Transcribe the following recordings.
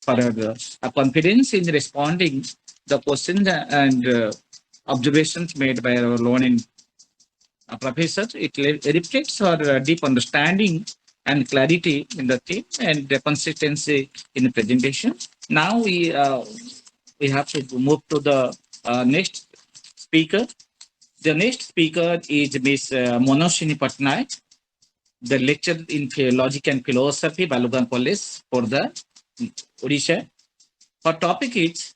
for a confidence in responding the questions and observations made by our learning professor. It reflects our deep understanding and clarity in the theme and the consistency in the presentation. Now we have to move to the next speaker. The next speaker is Miss Manaswini Pattanaik, the lecturer in Logic and Philosophy, Balugan College, for the Odisha. Her topic is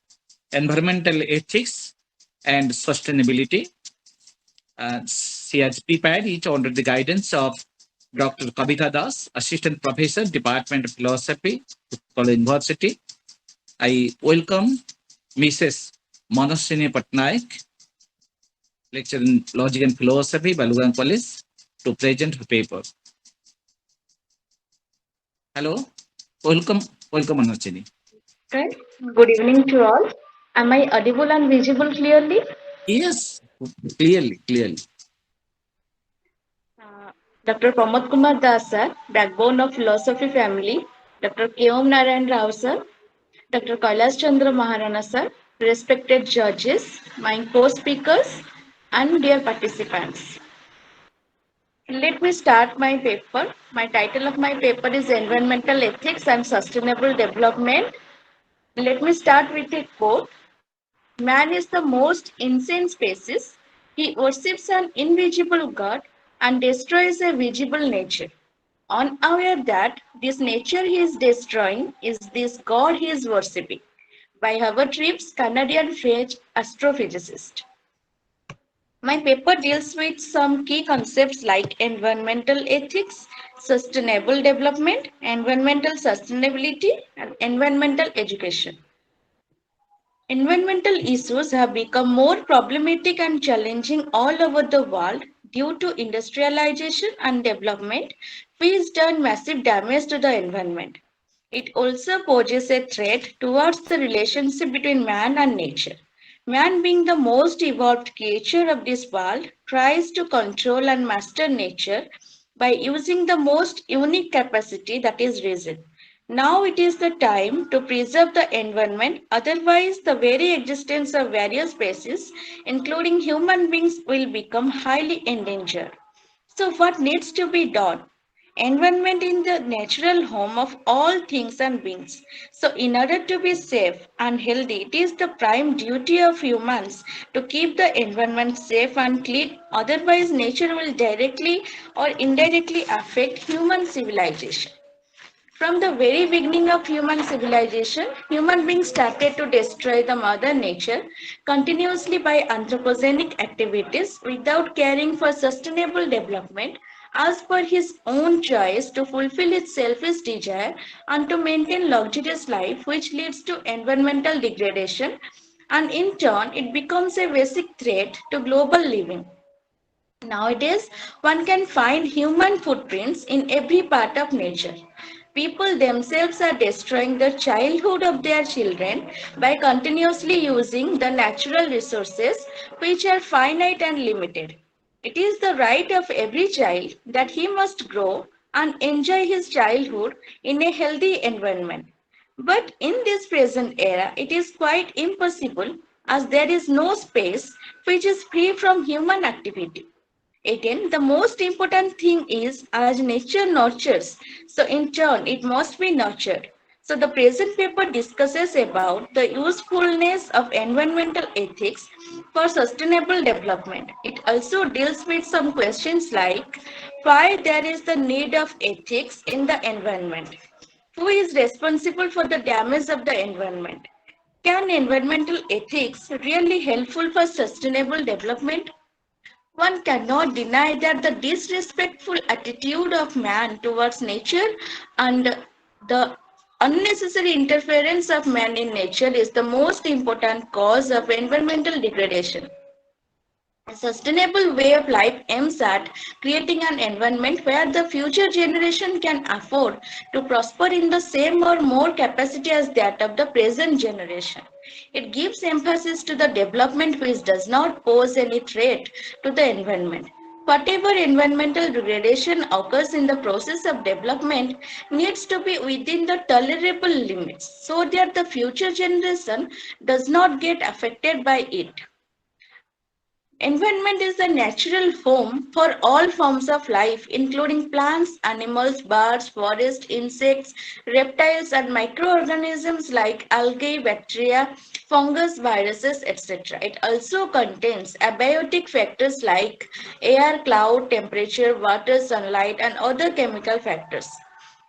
environmental ethics and sustainability. She has prepared it under the guidance of Dr. Kavita Das, Assistant Professor, Department of Philosophy, College University. I welcome Mrs. Manaswini Pattanaik, lecturer in Logic and Philosophy, Balugan College, to present her paper. Hello, welcome, Manaswini. Right. Good evening to all. Am I audible and visible clearly? Yes, clearly. Dr. Pramod Kumar Das sir, backbone of philosophy family. Dr. K.O.M. Narayan Rao sir, Dr. Kailash Chandra Maharana sir, respected judges, my co-speakers, and dear participants. Let me start my paper. My title of my paper is Environmental Ethics and Sustainable Development. Let me start with a quote. Man is the most insane species. He worships an invisible God and destroys a visible nature. Unaware that this nature he is destroying is this God he is worshipping. By Howard Reeves, Canadian French astrophysicist. My paper deals with some key concepts like environmental ethics, sustainable development, environmental sustainability, and environmental education. Environmental issues have become more problematic and challenging all over the world due to industrialization and development, which done massive damage to the environment. It also poses a threat towards the relationship between man and nature. Man, being the most evolved creature of this world, tries to control and master nature by using the most unique capacity, that is reason. Now it is the time to preserve the environment, otherwise the very existence of various species, including human beings, will become highly endangered. So what needs to be done? Environment in the natural home of all things and beings. So in order to be safe and healthy, it is the prime duty of humans to keep the environment safe and clean. Otherwise, nature will directly or indirectly affect human civilization. From the very beginning of human civilization, human beings started to destroy the mother nature continuously by anthropogenic activities without caring for sustainable development as per his own choice to fulfill his selfish desire and to maintain luxurious life, which leads to environmental degradation, and in turn it becomes a basic threat to global living. Nowadays, one can find human footprints in every part of nature. People themselves are destroying the childhood of their children by continuously using the natural resources which are finite and limited. It is the right of every child that he must grow and enjoy his childhood in a healthy environment. But in this present era, it is quite impossible as there is no space which is free from human activity. Again, the most important thing is as nature nurtures, so in turn it must be nurtured. So the present paper discusses about the usefulness of environmental ethics for sustainable development. It also deals with some questions like why there is the need of ethics in the environment. Who is responsible for the damage of the environment? Can environmental ethics really helpful for sustainable development? One cannot deny that the disrespectful attitude of man towards nature and the unnecessary interference of man in nature is the most important cause of environmental degradation. A sustainable way of life aims at creating an environment where the future generation can afford to prosper in the same or more capacity as that of the present generation. It gives emphasis to the development which does not pose any threat to the environment. Whatever environmental degradation occurs in the process of development needs to be within the tolerable limits so that the future generation does not get affected by it. Environment is the natural home for all forms of life, including plants, animals, birds, forests, insects, reptiles, and microorganisms like algae, bacteria, fungus, viruses, etc. It also contains abiotic factors like air, cloud, temperature, water, sunlight, and other chemical factors.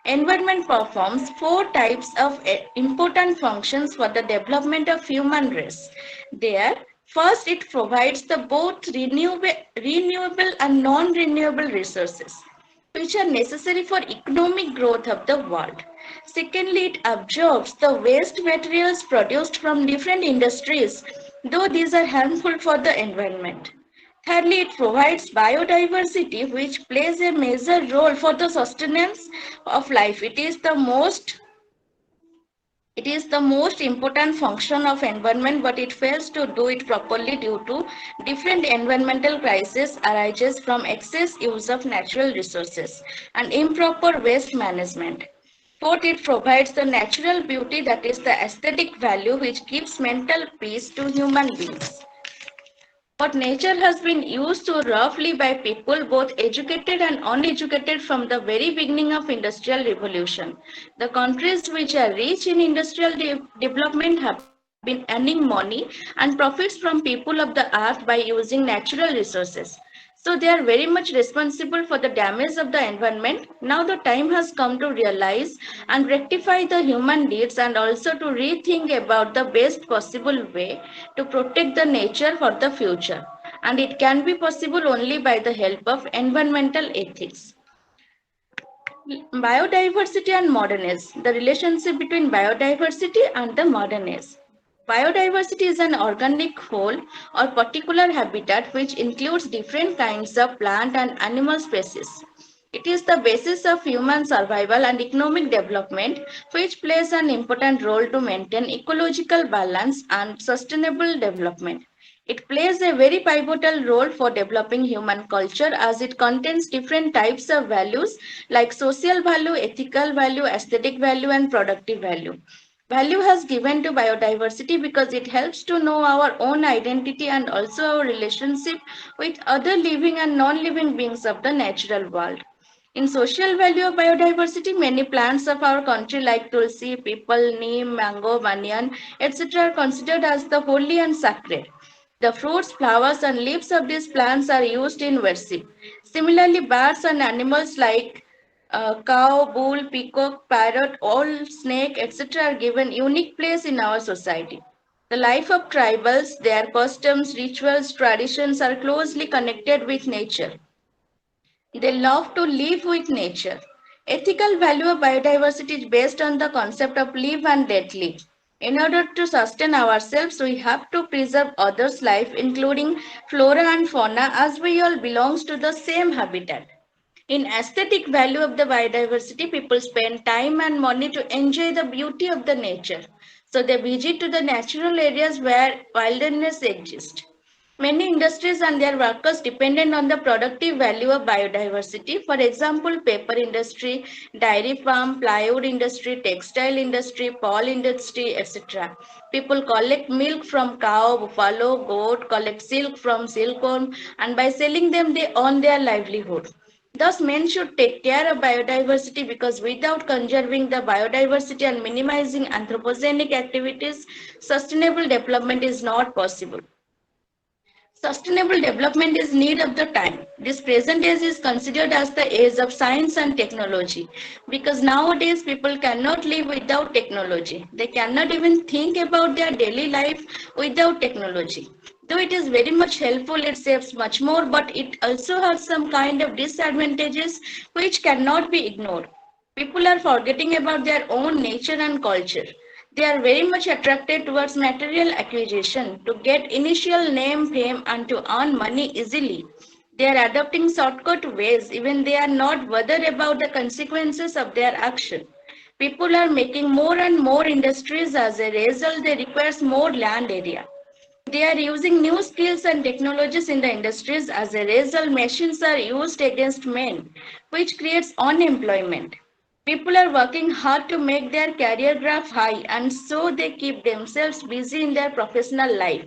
Environment performs four types of important functions for the development of human race. There, first, it provides the both renewable and non-renewable resources, which are necessary for economic growth of the world. Secondly, it absorbs the waste materials produced from different industries, though these are harmful for the environment. Thirdly, it provides biodiversity, which plays a major role for the sustenance of life. It is the most important function of environment, but it fails to do it properly due to different environmental crises arises from excess use of natural resources and improper waste management. Fourth, it provides the natural beauty, that is the aesthetic value, which gives mental peace to human beings. But nature has been used so roughly by people, both educated and uneducated, from the very beginning of industrial revolution. The countries which are rich in industrial development have been earning money and profits from people of the earth by using natural resources. So they are very much responsible for the damage of the environment. Now the time has come to realize and rectify the human deeds and also to rethink about the best possible way to protect the nature for the future. And it can be possible only by the help of environmental ethics. Biodiversity and modern age. The relationship between biodiversity and the modern age. Biodiversity is an organic whole or particular habitat which includes different kinds of plant and animal species. It is the basis of human survival and economic development, which plays an important role to maintain ecological balance and sustainable development. It plays a very pivotal role for developing human culture as it contains different types of values like social value, ethical value, aesthetic value, and productive value. Value has given to biodiversity because it helps to know our own identity and also our relationship with other living and non-living beings of the natural world. In social value of biodiversity, many plants of our country like tulsi, people, neem, mango, banyan, etc. are considered as the holy and sacred. The fruits, flowers, and leaves of these plants are used in worship. Similarly, birds and animals like cow, bull, peacock, parrot, owl, snake, etc. are given unique place in our society. The life of tribals, their customs, rituals, traditions are closely connected with nature. They love to live with nature. Ethical value of biodiversity is based on the concept of live and let live. In order to sustain ourselves, we have to preserve others' life, including flora and fauna, as we all belongs to the same habitat. In aesthetic value of the biodiversity, people spend time and money to enjoy the beauty of the nature. So they visit to the natural areas where wilderness exists. Many industries and their workers dependent on the productive value of biodiversity. For example, paper industry, dairy farm, plywood industry, textile industry, pawl industry, etc. People collect milk from cow, buffalo, goat, collect silk from silkworm, and by selling them, they earn their livelihood. Thus, men should take care of biodiversity because without conserving the biodiversity and minimizing anthropogenic activities, sustainable development is not possible. Sustainable development is need of the time. This present age is considered as the age of science and technology because nowadays people cannot live without technology. They cannot even think about their daily life without technology. Though it is very much helpful, it saves much more, but it also has some kind of disadvantages which cannot be ignored. People are forgetting about their own nature and culture. They are very much attracted towards material acquisition to get initial name, fame, and to earn money easily. They are adopting shortcut ways, even they are not bothered about the consequences of their action. People are making more and more industries as a result, they require more land area. They are using new skills and technologies in the industries. As a result, machines are used against men, which creates unemployment. People are working hard to make their career graph high, and so they keep themselves busy in their professional life.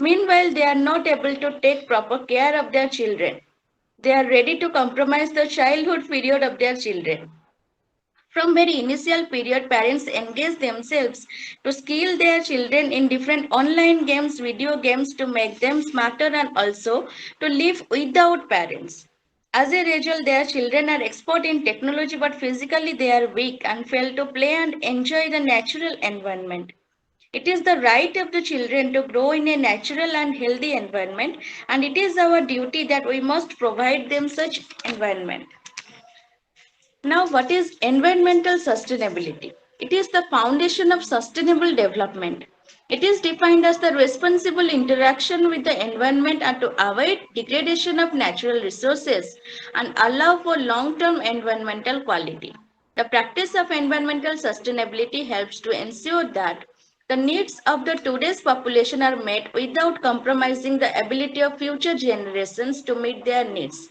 Meanwhile, they are not able to take proper care of their children. They are ready to compromise the childhood period of their children. From very initial period, parents engage themselves to skill their children in different online games, video games to make them smarter and also to live without parents. As a result, their children are expert in technology, but physically they are weak and fail to play and enjoy the natural environment. It is the right of the children to grow in a natural and healthy environment, and it is our duty that we must provide them such environment. Now, what is environmental sustainability? It is the foundation of sustainable development. It is defined as the responsible interaction with the environment and to avoid degradation of natural resources and allow for long-term environmental quality. The practice of environmental sustainability helps to ensure that the needs of the today's population are met without compromising the ability of future generations to meet their needs.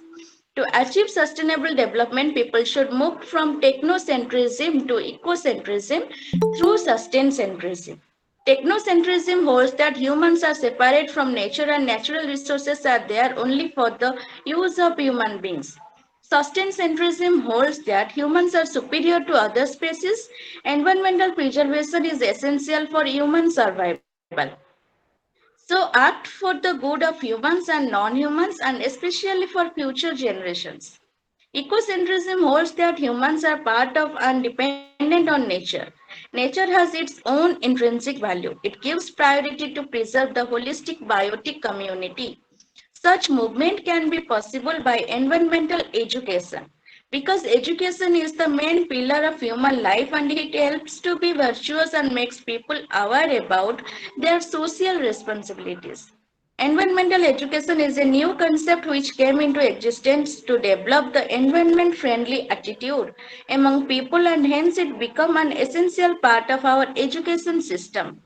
To achieve sustainable development, people should move from technocentrism to ecocentrism through sustainocentrism. Technocentrism holds that humans are separate from nature and natural resources are there only for the use of human beings. Sustainocentrism holds that humans are superior to other species. Environmental preservation is essential for human survival. So act for the good of humans and non-humans and especially for future generations. Ecocentrism holds that humans are part of and dependent on nature. Nature has its own intrinsic value. It gives priority to preserve the holistic biotic community. Such movement can be possible by environmental education because education is the main pillar of human life and it helps to be virtuous and makes people aware about their social responsibilities. Environmental education is a new concept which came into existence to develop the environment friendly attitude among people and hence it become an essential part of our education system.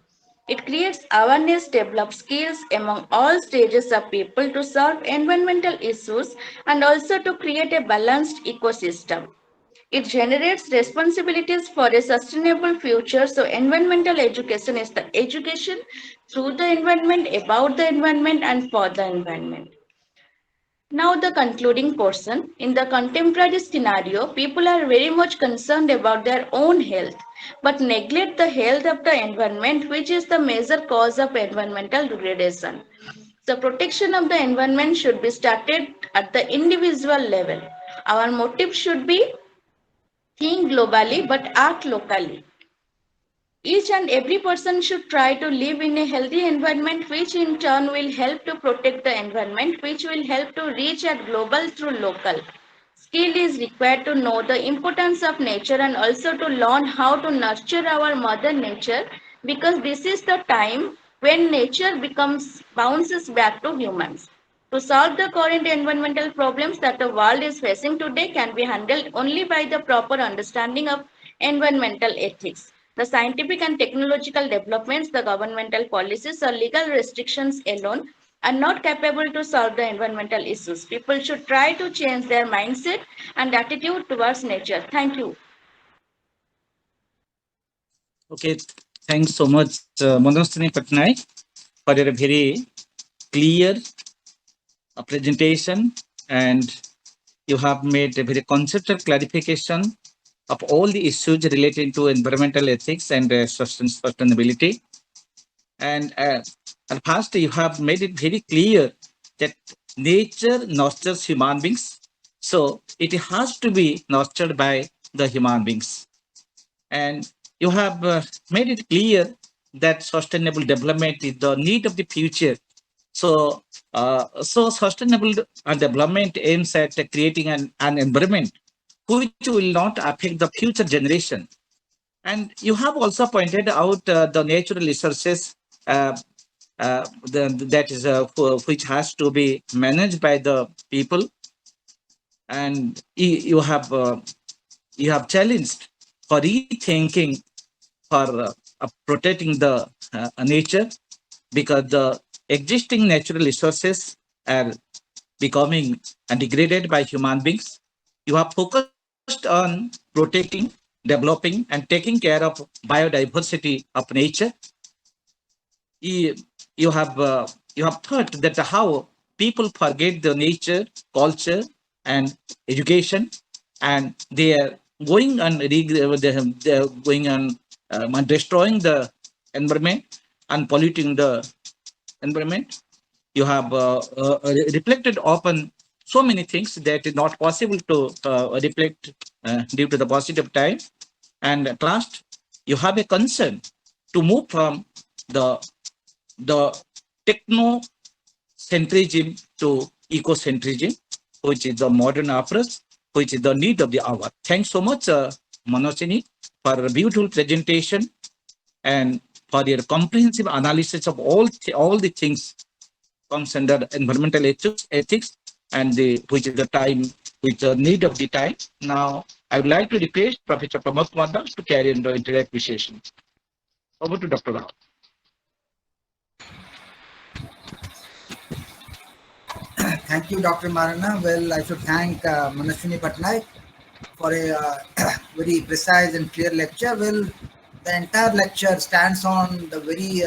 It creates awareness, develops skills among all stages of people to solve environmental issues and also to create a balanced ecosystem. It generates responsibilities for a sustainable future. So, environmental education is the education through the environment, about the environment, and for the environment. Now, the concluding portion. In the contemporary scenario, people are very much concerned about their own health, but neglect the health of the environment, which is the major cause of environmental degradation. The protection of the environment should be started at the individual level. Our motive should be think globally but act locally. Each and every person should try to live in a healthy environment, which in turn will help to protect the environment, which will help to reach at global through local. Skill is required to know the importance of nature and also to learn how to nurture our mother nature because this is the time when nature becomes bounces back to humans. To solve the current environmental problems that the world is facing today can be handled only by the proper understanding of environmental ethics. The scientific and technological developments, the governmental policies, or legal restrictions alone are not capable to solve the environmental issues. People should try to change their mindset and attitude towards nature. Thank you. Okay, thanks so much, Manaswini Pattanaik, for your very clear presentation, and you have made a very conceptual clarification of all the issues related to environmental ethics and sustainability. And first, you have made it very clear that nature nurtures human beings, so it has to be nurtured by the human beings. And you have made it clear that sustainable development is the need of the future. So sustainable development aims at creating an environment which will not affect the future generation. And you have also pointed out the natural resources that is which has to be managed by the people, and you have challenged for rethinking for protecting the nature because the existing natural resources are becoming degraded by human beings. You have focused on protecting, developing, and taking care of biodiversity of nature. You, you have thought that how people forget the nature, culture, and education, and they are going on they are going on destroying the environment and polluting the environment. You have reflected upon so many things that is not possible to reflect due to the positive time. And at last, you have a concern to move from the the technocentrism to ecocentrism, which is the modern approach, which is the need of the hour. Thanks so much, Manaswini, for a beautiful presentation and for your comprehensive analysis of all the things comes under environmental ethics, and which is the time, which the need of the time. Now, I would like to request Professor Pramod Kumar Das to carry on the interactive session. Over to Dr. Rao. Thank you, Dr. Marana. Well, I should thank Manaswini Pattanaik for a very precise and clear lecture. Well, the entire lecture stands on the very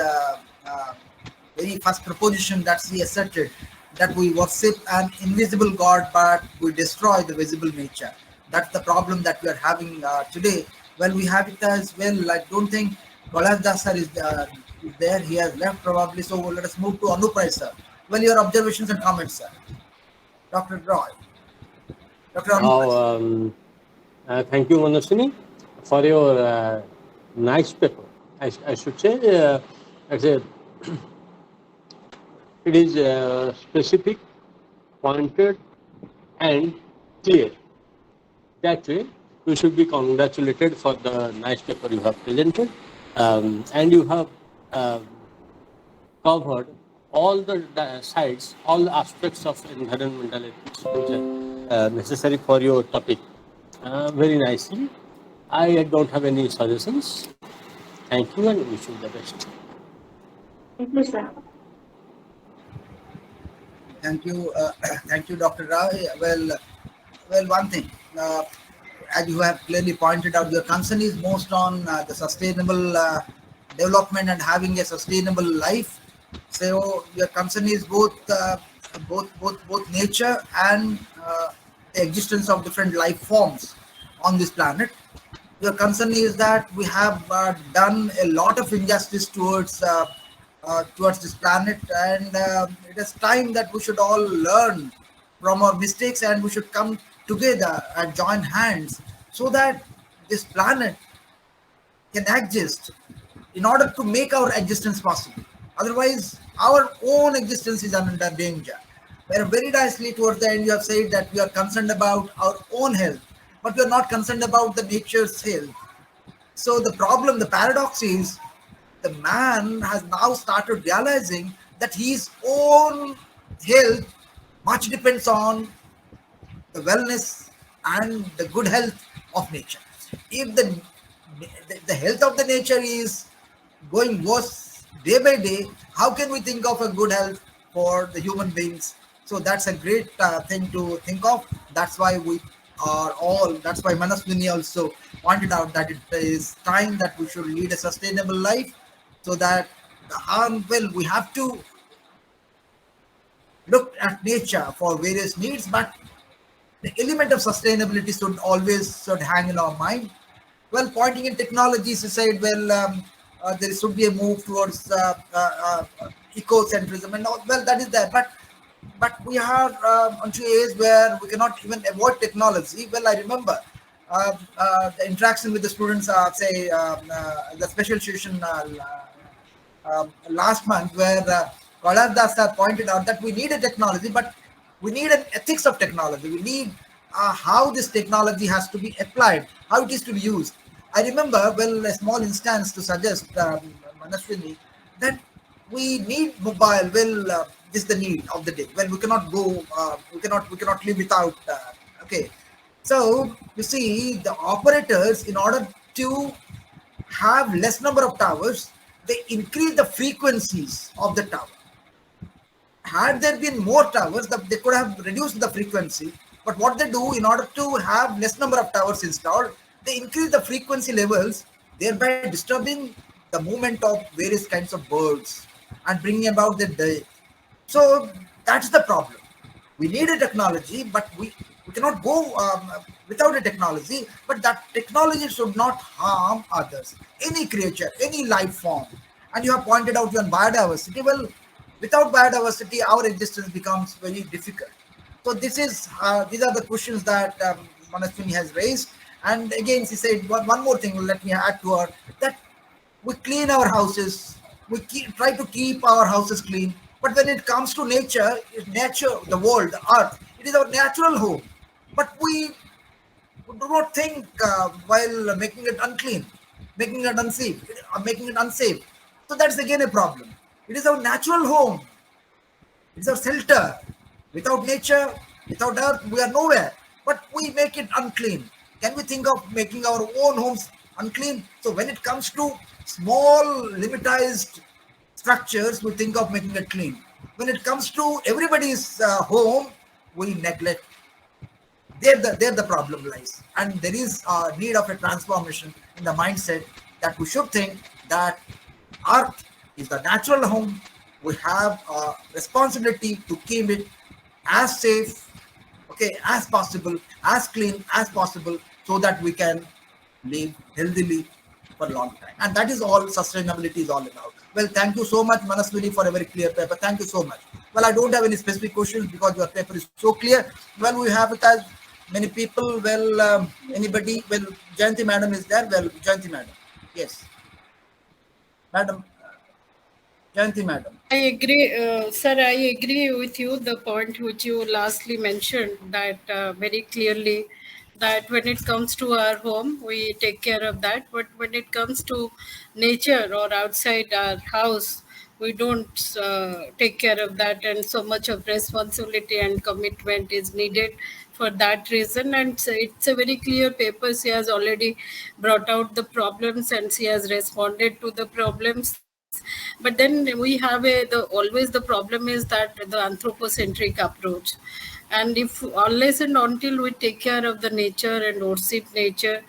first proposition that she asserted, that we worship an invisible God, but we destroy the visible nature. That's the problem that we are having today. Well, we have it as well. I don't think Kailash Das sir is there. He has left probably. So let us move to Anup sir. Well, your observations and comments, sir. Dr. Roy. Dr. Anup. Thank you, Manaswini, for your nice paper. I should say it is specific, pointed, and clear. That way, you should be congratulated for the nice paper you have presented, and you have covered all the sides, all the aspects of environmental ethics which are necessary for your topic very nicely. I don't have any suggestions. Thank you and wish you the best. Thank you, sir. Thank you, thank you, Dr. Rao. Well, one thing, as you have clearly pointed out, your concern is most on the sustainable development and having a sustainable life. So your concern is both nature and the existence of different life forms on this planet. Your concern is that we have done a lot of injustice towards this planet, and it is time that we should all learn from our mistakes, and we should come together and join hands so that this planet can exist in order to make our existence possible. Otherwise, our own existence is under danger. Where very nicely towards the end you have said that we are concerned about our own health, but we are not concerned about the nature's health. So the problem, the paradox is, the man has now started realizing that his own health much depends on the wellness and the good health of nature. If the health of the nature is going worse day by day, how can we think of a good health for the human beings? So that's a great thing to think of. That's why that's why Manaswini also pointed out that it is time that we should lead a sustainable life, so that we have to look at nature for various needs, but the element of sustainability should hang in our mind. Well, pointing in technologies, you said, there should be a move towards ecocentrism and all. Well, that is there, but we are onto a age where we cannot even avoid technology. Well, I remember the interaction with the students, the special session last month, where Kailash Das sir pointed out that we need a technology, but we need an ethics of technology. We need how this technology has to be applied, how it is to be used. I remember, well, a small instance to suggest, Manaswini, that we need mobile. Well, this is the need of the day. Well, we cannot go, we cannot live without. Okay, so you see, the operators, in order to have less number of towers, they increase the frequencies of the tower. had there been more towers, they could have reduced the frequency. But what they do, in order to have less number of towers installed, they increase the frequency levels, thereby disturbing the movement of various kinds of birds and bringing about their day. So that's the problem. We need a technology, but we cannot go without a technology. But that technology should not harm others, any creature, any life form. And you have pointed out your biodiversity. Well, without biodiversity, our existence becomes very difficult. So these are the questions that Manaswini has raised. And again, she said one more thing. Let me add to her that we clean our houses, try to keep our houses clean. But when it comes to nature, the world, the earth, it is our natural home. But we do not think while making it unclean, making it unsafe. So that's again a problem. It is our natural home. It's our shelter. Without nature, without earth, we are nowhere. But we make it unclean. Can we think of making our own homes unclean? So when it comes to small, limitized structures, we think of making it clean. When it comes to everybody's home, we neglect. There the problem lies. And there is a need of a transformation in the mindset that we should think that earth is the natural home. We have a responsibility to keep it as safe, okay, as possible, as clean as possible, so that we can live healthily for a long time. And that is all sustainability is all about. Well, thank you so much, Manaswini, for a very clear paper. Thank you so much. Well, I don't have any specific questions because your paper is so clear. Well, we have it as many people. Well, anybody? Well, Jayanti madam is there. Well, Jayanti madam. Yes. Madam, Jayanti madam. I agree, sir. I agree with you. The point which you lastly mentioned that very clearly, that when it comes to our home, we take care of that. But when it comes to nature or outside our house, we don't take care of that, and so much of responsibility and commitment is needed for that reason. And so it's a very clear paper. She has already brought out the problems and she has responded to the problems. But then we have always the problem is that the anthropocentric approach. And if unless and until we take care of the nature and worship nature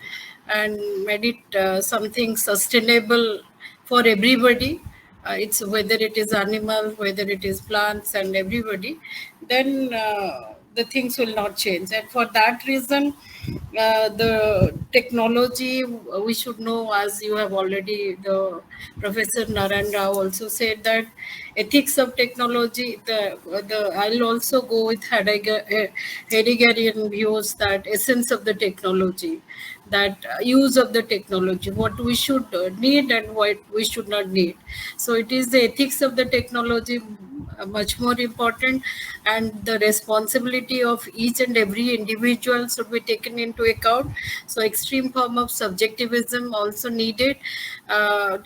and made it something sustainable for everybody, it's whether it is animal, whether it is plants and everybody, then the things will not change. And for that reason, the technology we should know, as you have already, the Professor Naran Rao also said that ethics of technology, I'll also go with Heideggerian views, that essence of the technology, that use of the technology, what we should need and what we should not need. So it is the ethics of the technology much more important, and the responsibility of each and every individual should be taken into account. So extreme form of subjectivism also needed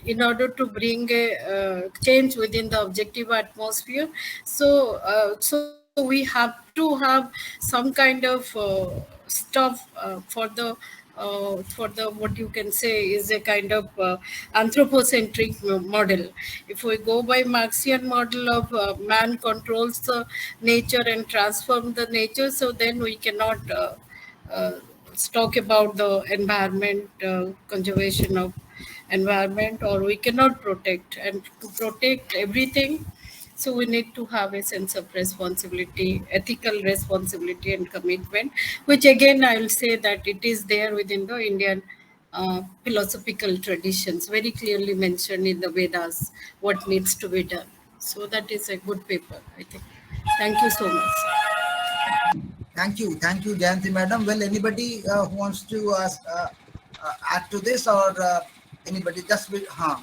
in order to bring a change within the objective atmosphere. So we have to have some kind of stuff for the what you can say is a kind of anthropocentric model. If we go by Marxian model of man controls the nature and transform the nature, so then we cannot uh, talk about the environment, conservation of environment, or we cannot protect. And to protect everything, so we need to have a sense of responsibility, ethical responsibility and commitment, which again I will say that it is there within the Indian philosophical traditions, very clearly mentioned in the Vedas, what needs to be done. So that is a good paper, I think. Thank you so much. Thank you, Jayanti madam. Well, anybody who wants to add to this, or anybody just well,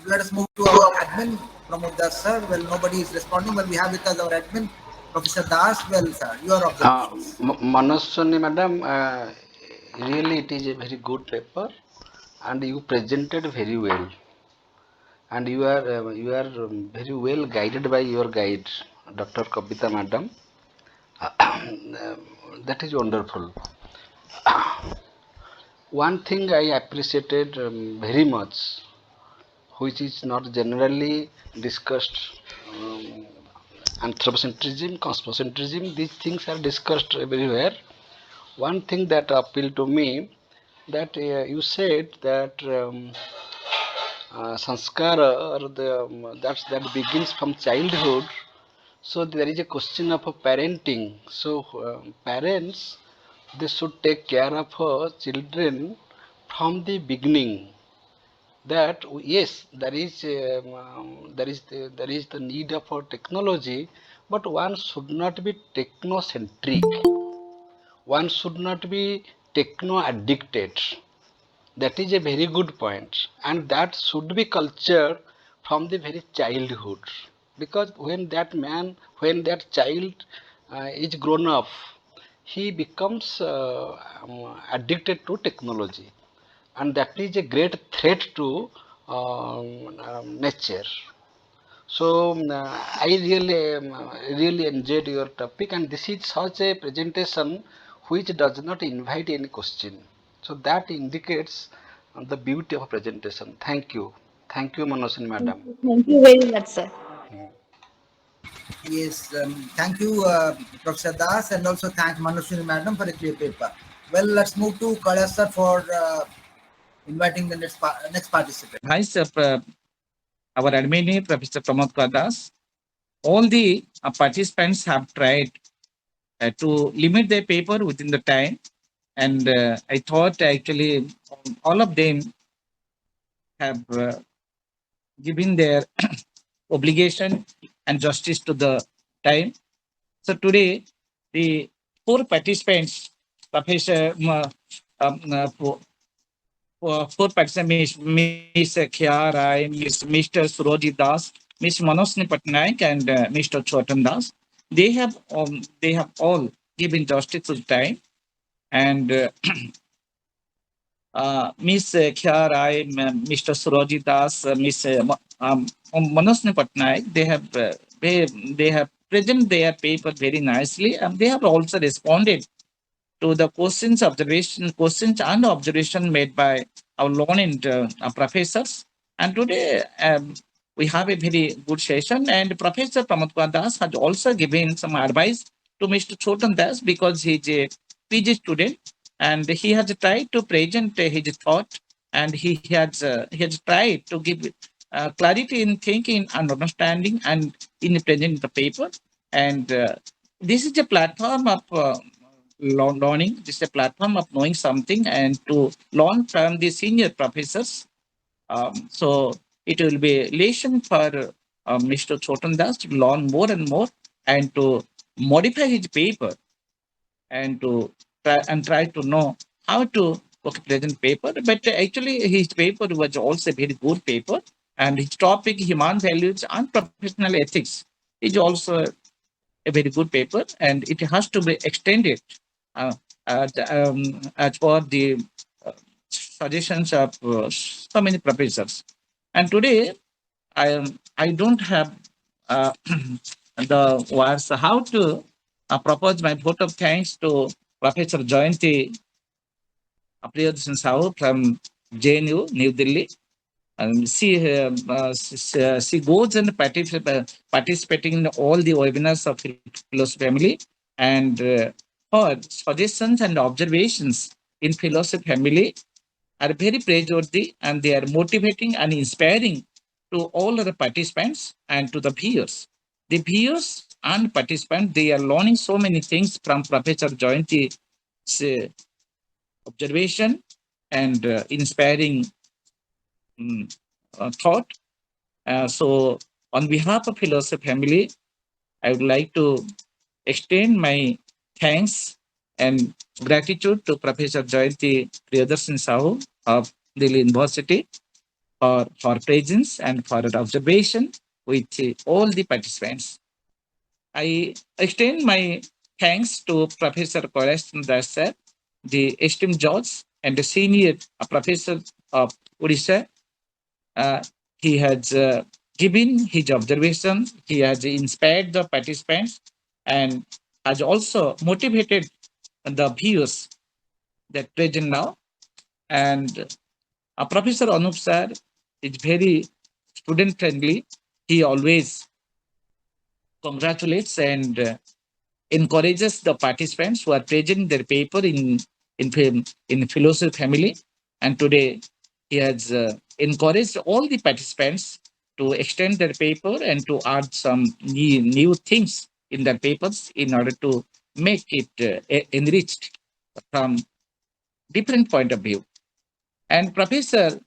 let us move to our admin, Pramod Das sir. Well, nobody is responding. Well, we have with us our admin, Professor Das. Well, sir, your observations. Manaswini madam, really it is a very good paper, and you presented very well, and you are very well guided by your guide, Dr. Kavita madam. That is wonderful. One thing I appreciated very much, which is not generally discussed anthropocentrism, cosmocentrism, these things are discussed everywhere. One thing that appealed to me, that you said that sanskara, or that begins from childhood. So there is a question of parenting. So parents, they should take care of children from the beginning. That yes, there is the need of technology, but one should not be technocentric. One should not be techno addicted. That is a very good point, and that should be culture from the very childhood. Because when that child is grown up, he becomes addicted to technology, and that is a great threat to nature. So I really enjoyed your topic, and this is such a presentation which does not invite any question. So that indicates the beauty of a presentation. Thank you, Manaswini madam. Thank you very much, sir. Yes, thank you, Professor Das, and also thank Manaswini Madam for a clear paper. Well, let's move to Kailash sir for inviting the next participant. Vice our admin, Professor Pramod Kadas, all the participants have tried to limit their paper within the time. And I thought actually all of them have given their obligation and justice to the time. So today, the 4 participants, Professor, 4 participants, Miss Khyara, Mr. Surojit Das, Miss Manaswini Pattanaik, and Mr. Chotan Das, they have all given justice to the time. And Miss Khyara, Mr. Surojit Das, Miss Manaswini Pattanaik, they have presented their paper very nicely, and they have also responded to the questions and observation made by our learned professors. And today we have a very good session, and Professor Pramod Kumar Das has also given some advice to Mr. Chotan Das, because he is a PG student, and he has tried to present his thought, and he has tried to give clarity in thinking and understanding and in presenting the paper. And this is a platform of learning. This is a platform of knowing something and to learn from the senior professors. So it will be a lesson for Mr. Chotan Das to learn more and more and to modify his paper and to try to know how to present paper. But actually his paper was also a very good paper, and his topic, human values and professional ethics, is also a very good paper, and it has to be extended as per the suggestions of so many professors. And today I don't have the words how to propose my vote of thanks to Professor Jayanti Priyadarsan Sahu from JNU, New Delhi. And she goes and participating in all the webinars of Philosophy Family, and her suggestions and observations in Philosophy Family are very praiseworthy, and they are motivating and inspiring to all the participants and to the viewers. The viewers and participants, they are learning so many things from Professor Jayanti's observation and inspiring thought. So on behalf of Philosophy Family, I would like to extend my thanks and gratitude to Professor Jayanti Priyadarsan Sahu of Delhi University for presence and for observation with all the participants. I extend my thanks to Professor Kailash Das sir, the esteemed judge and the senior professor of Odisha. He has given his observation, he has inspired the participants, and has also motivated the viewers that present now. And Professor Anup sir is very student friendly. He always congratulates and encourages the participants who are present their paper in philosophy family. And today he has encouraged all the participants to extend their paper and to add some new things in their papers in order to make it enriched from different point of view. And Professor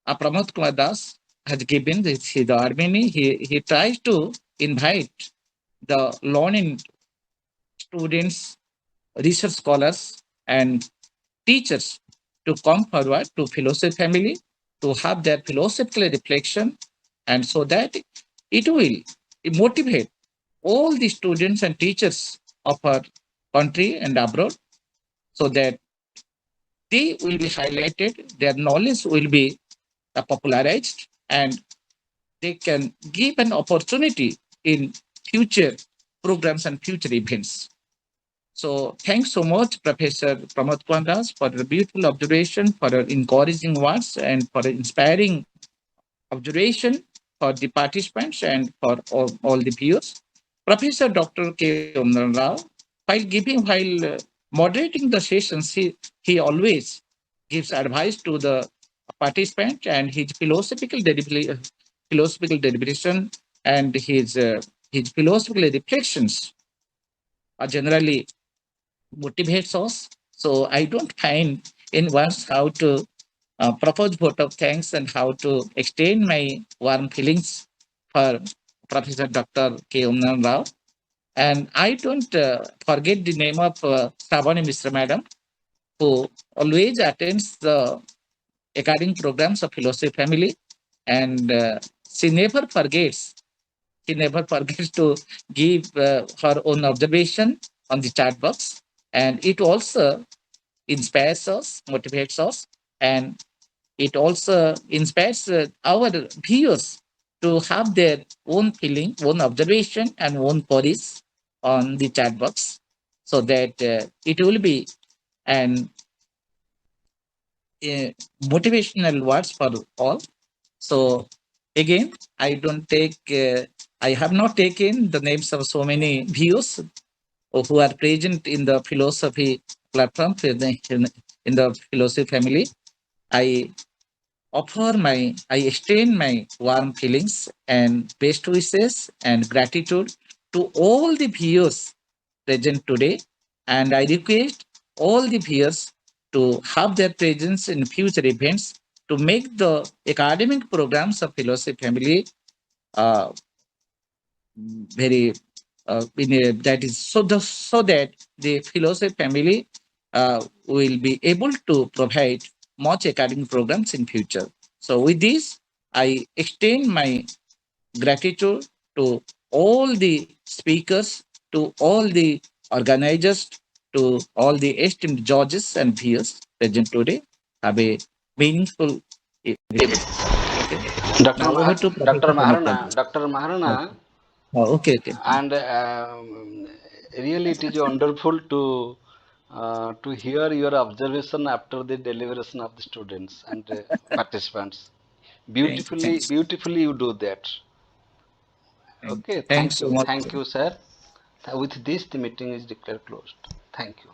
Pramod Kumar Das has given this, the Armeni, he tries to invite the learning students, research scholars, and teachers to come forward to philosophy family to have their philosophical reflection, and so that it will motivate all the students and teachers of our country and abroad, so that they will be highlighted, their knowledge will be popularized, and they can give an opportunity in future programs and future events. So thanks so much, Professor Pramod Kwandas, for the beautiful observation, for the encouraging words, and for the inspiring observation for the participants and for all the viewers. Professor Dr. K. Omran Rao, while moderating the sessions, he always gives advice to the participant, and his philosophical deliberation and his philosophical reflections are generally motivates us. So I don't find in words how to propose vote of thanks and how to extend my warm feelings for Professor Dr. K. Umnan Rao. And I don't forget the name of Sravani Mr. Madam, who always attends the academic programs of philosophy family, and she never forgets to give her own observation on the chat box, and it also inspires us, motivates us, and it also inspires our viewers to have their own feeling, own observation, and own queries on the chat box, so that it will be an motivational words for all. So again, I have not taken the names of so many viewers who are present in the philosophy platform, in the philosophy family. I I extend my warm feelings and best wishes and gratitude to all the viewers present today. And I request all the viewers to have their presence in future events to make the academic programs of philosophy family uh, very that is so that the philosophy family will be able to provide much academic programs in future. So with this, I extend my gratitude to all the speakers, to all the organizers, to all the esteemed judges and peers present today. Have a meaningful evening. Okay. Dr. Now over to Dr. Professor Maharana, Pramod. Dr. Maharana, Okay, okay. and really it is wonderful to hear your observation after the deliberation of the students and participants. Thank you. Thanks. Beautifully you do that. Okay, Thanks so much. thank you, sir. With this, the meeting is declared closed. Thank you.